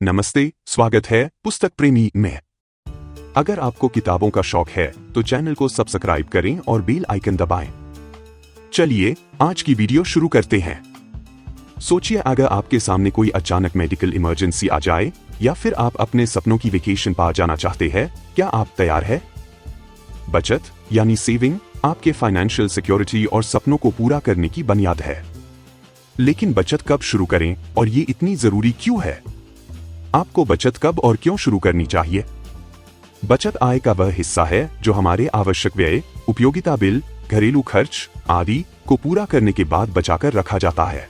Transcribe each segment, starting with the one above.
नमस्ते, स्वागत है पुस्तक प्रेमी में। अगर आपको किताबों का शौक है तो चैनल को सब्सक्राइब करें और बेल आइकन दबाएं। चलिए आज की वीडियो शुरू करते हैं। सोचिए अगर आपके सामने कोई अचानक मेडिकल इमरजेंसी आ जाए या फिर आप अपने सपनों की वेकेशन पा जाना चाहते हैं, क्या आप तैयार हैं? बचत यानी सेविंग आपके फाइनेंशियल सिक्योरिटी और सपनों को पूरा करने की बुनियाद है। लेकिन बचत कब शुरू करें और ये इतनी जरूरी क्यों है? आपको बचत कब और क्यों शुरू करनी चाहिए? बचत आय का वह हिस्सा है जो हमारे आवश्यक व्यय, उपयोगिता बिल, घरेलू खर्च आदि को पूरा करने के बाद बचाकर रखा जाता है।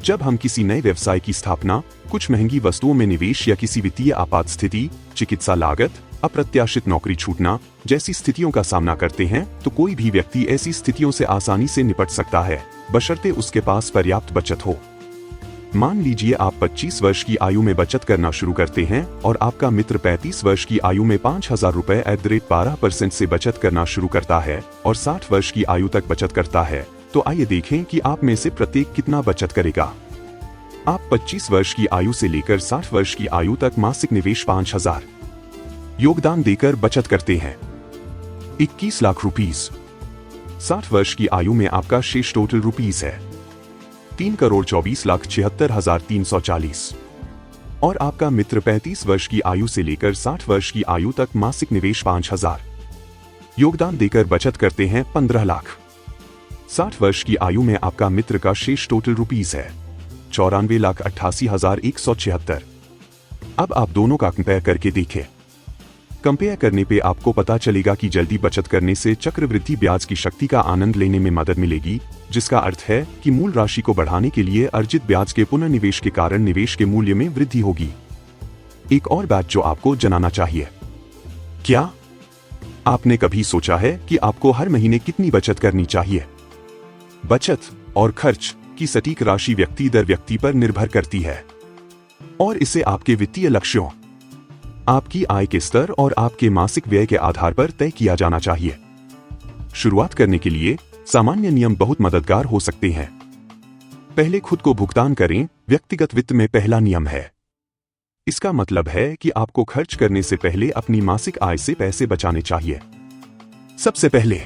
जब हम किसी नए व्यवसाय की स्थापना, कुछ महंगी वस्तुओं में निवेश या किसी वित्तीय आपात स्थिति, चिकित्सा लागत, अप्रत्याशित नौकरी छूटना जैसी स्थितियों का सामना करते हैं, तो कोई भी व्यक्ति ऐसी स्थितियों से आसानी से निपट सकता है, बशर्ते उसके पास पर्याप्त बचत हो। मान लीजिए आप 25 वर्ष की आयु में बचत करना शुरू करते हैं और आपका मित्र 35 वर्ष की आयु में 5,000 रुपए @12% से बचत करना शुरू करता है और 60 वर्ष की आयु तक बचत करता है। तो आइए देखें कि आप में से प्रत्येक कितना बचत करेगा। आप 25 वर्ष की आयु से लेकर 60 वर्ष की आयु तक मासिक निवेश 5,000 योगदान देकर बचत करते हैं। 21 लाख रुपीस। 60 वर्ष की आयु में आपका शेष टोटल रुपीस है 3,24,76,340 और आपका मित्र 35 वर्ष की आयु से लेकर 60 वर्ष की आयु तक मासिक निवेश 5,000 योगदान देकर बचत करते हैं 15 लाख। 60 वर्ष की आयु में आपका मित्र का शेष टोटल रुपीस है 94,88,176। अब आप दोनों का कंपेयर करके देखें। कंपेयर करने पे आपको पता चलेगा कि जल्दी बचत करने से चक्रवृद्धि ब्याज की शक्ति का आनंद लेने में मदद मिलेगी, जिसका अर्थ है कि मूल राशि को बढ़ाने के लिए अर्जित ब्याज के पुनर्निवेश के कारण निवेश के मूल्य में वृद्धि होगी। एक और बात जो आपको जानना चाहिए, क्या आपने कभी सोचा है कि आपको हर महीने कितनी बचत करनी चाहिए? बचत और खर्च की सटीक राशि व्यक्ति दर व्यक्ति पर निर्भर करती है और इसे आपके वित्तीय लक्ष्यों, आपकी आय के स्तर और आपके मासिक व्यय के आधार पर तय किया जाना चाहिए। शुरुआत करने के लिए सामान्य नियम बहुत मददगार हो सकते हैं। पहले खुद को भुगतान करें व्यक्तिगत वित्त में पहला नियम है। इसका मतलब है कि आपको खर्च करने से पहले अपनी मासिक आय से पैसे बचाने चाहिए। सबसे पहले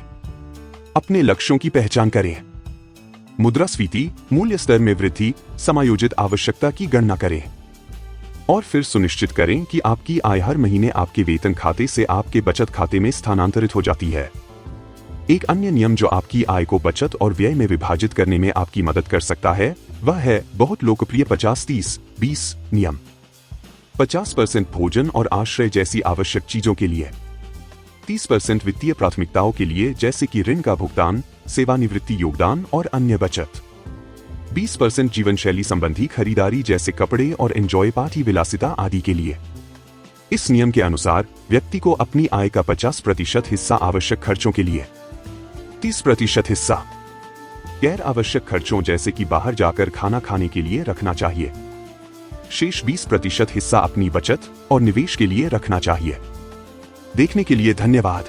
अपने लक्ष्यों की पहचान करें। मुद्रास्फीति, मूल्य स्तर में वृद्धि, समायोजित आवश्यकता की गणना करें और फिर सुनिश्चित करें कि आपकी आय हर महीने आपके वेतन खाते से आपके बचत खाते में स्थानांतरित हो जाती है। एक अन्य नियम जो आपकी आय को बचत और व्यय में विभाजित करने में आपकी मदद कर सकता है, वह है बहुत लोकप्रिय 50-30-20 नियम। 50% भोजन और आश्रय जैसी आवश्यक चीजों के लिए, 30% वित्तीय प्राथमिकताओं के लिए जैसे कि ऋण का भुगतान, सेवानिवृत्ति योगदान और अन्य बचत, 20% जीवन शैली संबंधी खरीदारी जैसे कपड़े और एंजॉय पार्टी विलासिता आदि के लिए। इस नियम के अनुसार व्यक्ति को अपनी आय का 50% हिस्सा आवश्यक खर्चों के लिए, 30% हिस्सा गैर आवश्यक खर्चों जैसे कि बाहर जाकर खाना खाने के लिए रखना चाहिए। शेष 20% हिस्सा अपनी बचत और निवेश के लिए रखना चाहिए। देखने के लिए धन्यवाद।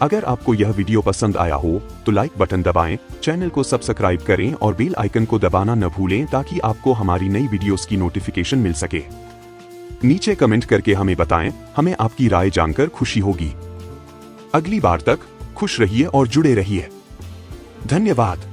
अगर आपको यह वीडियो पसंद आया हो तो लाइक बटन दबाएं, चैनल को सब्सक्राइब करें और बेल आइकन को दबाना न भूलें ताकि आपको हमारी नई वीडियोस की नोटिफिकेशन मिल सके। नीचे कमेंट करके हमें बताएं, हमें आपकी राय जानकर खुशी होगी। अगली बार तक खुश रहिए और जुड़े रहिए। धन्यवाद।